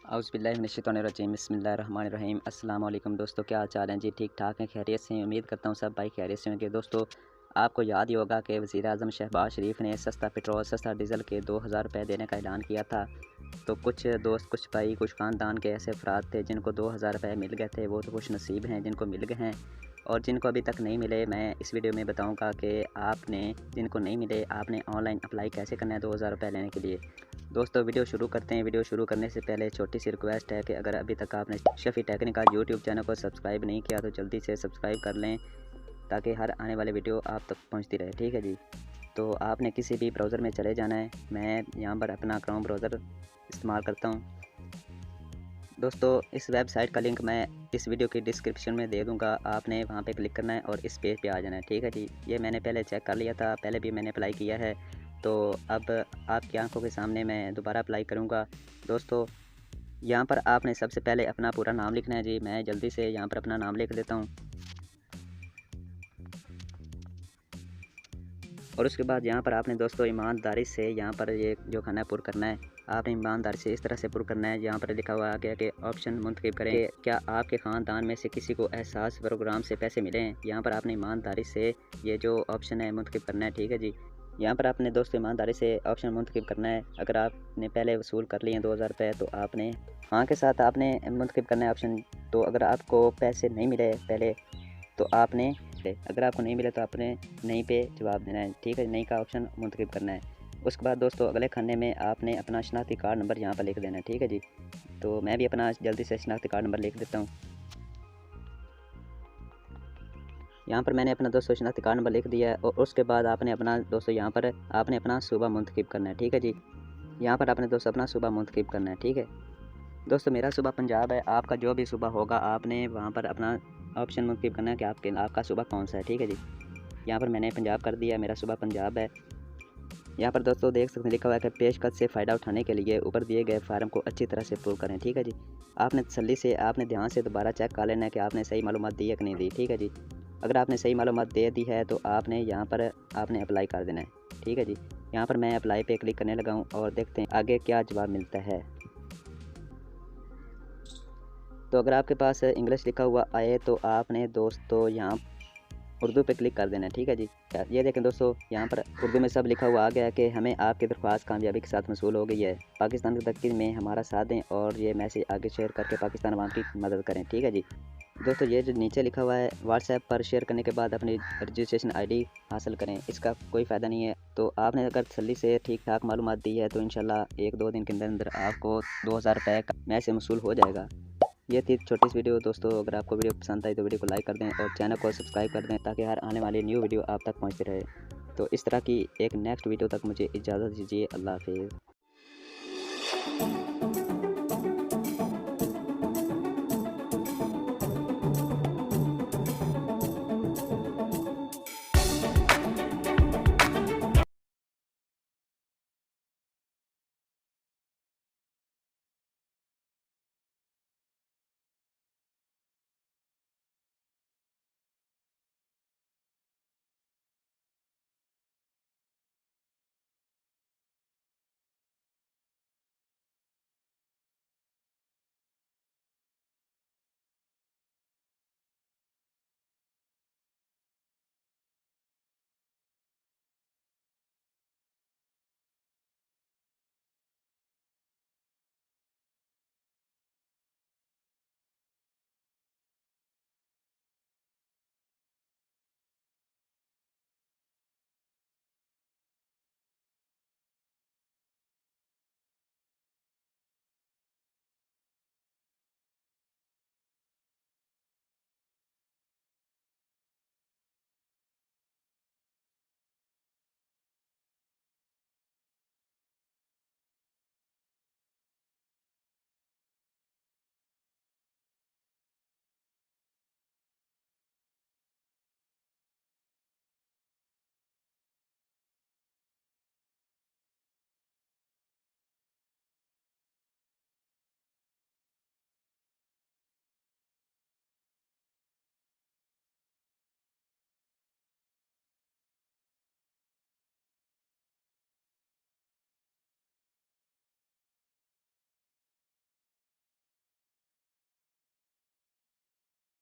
औज़ुबिल्लाहिमिनश्शैतानिर्रजीम बिस्मिल्लाहिर्रहमानिर्रहीम। अस्सलाम वालेकुम दोस्तों, क्या हाल चाल हैं जी? ठीक ठाक हैं, खैरियत से हैं? उम्मीद करता हूँ सब भाई खैरियत से होंगे। दोस्तों, आपको याद ही होगा कि वज़ीर-ए-आज़म शहबाज शरीफ ने सस्ता पेट्रोल, सस्ता डीज़ल के 2000 रुपये देने का ऐलान किया था। तो कुछ दोस्त, कुछ भाई, कुछ ख़ानदान के ऐसे अफ़राद थे जिनको 2000 रुपये मिल गए थे। वो तो खुश नसीब हैं जिनको मिल गए हैं, और जिनको अभी तक नहीं मिले, मैं इस वीडियो में बताऊंगा कि आपने, जिनको नहीं मिले, आपने ऑनलाइन अप्लाई कैसे करना है 2000 रुपये लेने के लिए। दोस्तों, वीडियो शुरू करते हैं। वीडियो शुरू करने से पहले छोटी सी रिक्वेस्ट है कि अगर अभी तक आपने शफ़ी टेक्निकल यूट्यूब चैनल को सब्सक्राइब नहीं किया तो जल्दी से सब्सक्राइब कर लें, ताकि हर आने वाले वीडियो आप तक पहुंचती रहे। ठीक है जी। तो आपने किसी भी ब्राउज़र में चले जाना है। मैं यहाँ पर अपना क्रोम ब्राउज़र इस्तेमाल करता हूँ। दोस्तों, इस वेबसाइट का लिंक मैं इस वीडियो की डिस्क्रिप्शन में दे दूँगा। आपने वहाँ पे क्लिक करना है और इस पेज पे आ जाना है। ठीक है जी। ये मैंने पहले चेक कर लिया था, पहले भी मैंने अप्लाई किया है, तो अब आपकी आंखों के सामने मैं दोबारा अप्लाई करूँगा। दोस्तों, यहाँ पर आपने सबसे पहले अपना पूरा नाम लिखना है जी। मैं जल्दी से यहाँ पर अपना नाम लिख देता हूँ, और उसके बाद यहाँ पर आपने दोस्तों ईमानदारी से यहाँ पर ये जो खाना है पुर करना है। आपने ईमानदारी से इस तरह से पुर करना है। यहाँ पर लिखा हुआ आ गया कि ऑप्शन मुंतखब करें कि क्या आपके ख़ानदान में से किसी को एहसास प्रोग्राम से पैसे मिले हैं। यहाँ पर आपने ईमानदारी से ये जो ऑप्शन है मुंतखब करना है। ठीक है जी। यहाँ पर आपने दोस्तों ईमानदारी से ऑप्शन मुंतखब करना है। अगर आपने पहले वसूल कर लिए 2000 रुपये, तो आपने हाँ के साथ आपने मुंतखब करना है ऑप्शन। तो अगर आपको पैसे नहीं मिले पहले, तो आपने, अगर आपको नहीं मिला तो आपने नहीं पे जवाब देना है। ठीक है, नहीं का ऑप्शन मुंतखब करना है। उसके बाद दोस्तों, अगले खाने में आपने अपना शनाख्ती कार्ड नंबर यहाँ पर लिख देना है। ठीक है जी। तो मैं भी अपना जल्दी से शनाख्ती कार्ड नंबर लिख देता हूँ। यहाँ पर मैंने अपना दोस्तों शनाख्ती कार्ड नंबर लिख दिया है, और उसके बाद आपने अपना दोस्तों यहाँ पर आपने अपना सूबा मुंतखब करना है। ठीक है जी। यहाँ पर आपने दोस्तों अपना सूबा मुंतखब करना है। ठीक है दोस्तों, मेरा सूबा पंजाब है। आपका जो भी सूबा होगा, आपने वहाँ पर अपना ऑप्शन मुंतखब करना है कि आपका सूबा कौन सा है। ठीक है जी। यहाँ पर मैंने पंजाब कर दिया, मेरा सूबा पंजाब है। यहाँ पर दोस्तों देख सकते हैं लिखा हुआ है कि पेशकश से फ़ायदा उठाने के लिए ऊपर दिए गए फार्म को अच्छी तरह से पूरा करें। ठीक है जी। आपने तसल्ली से, आपने ध्यान से दोबारा चेक कर लेना है कि आपने सही मालूमात दी है कि नहीं दी। ठीक है जी। अगर आपने सही मालूमात दे दी है तो आपने यहाँ पर आपने अप्लाई कर देना है। ठीक है जी। यहाँ पर मैं अप्लाई पे क्लिक करने लगा हूँ, और देखते हैं आगे क्या जवाब मिलता है। तो अगर आपके पास इंग्लिश लिखा हुआ आए तो आपने दोस्तों यहाँ उर्दू पे क्लिक कर देना है। ठीक है जी। ये देखें दोस्तों, यहाँ पर उर्दू में सब लिखा हुआ आ गया है कि हमें आपकी दरख्वास्त कामयाबी के साथ मसूल हो गई है। पाकिस्तान की तरक्की में हमारा साथ दें और ये मैसेज आगे शेयर करके पाकिस्तान अवाम की मदद करें। ठीक है जी। दोस्तों, ये जो नीचे लिखा हुआ है व्हाट्सएप पर शेयर करने के बाद अपनी रजिस्ट्रेशन आईडी हासिल करें, इसका कोई फ़ायदा नहीं है। तो आपने अगर तसल्ली से ठीक ठाक मालूमात दी है तो इंशाल्लाह 1-2 दिन के अंदर अंदर आपको 2000 रुपये का मैसेज मसूल हो जाएगा। ये थी छोटी सी वीडियो दोस्तों। अगर आपको वीडियो पसंद आई तो वीडियो को लाइक कर दें और चैनल को सब्सक्राइब कर दें, ताकि हर आने वाली न्यू वीडियो आप तक पहुंचती रहे। तो इस तरह की एक नेक्स्ट वीडियो तक मुझे इजाज़त दीजिए। अल्लाह हाफ़िज़।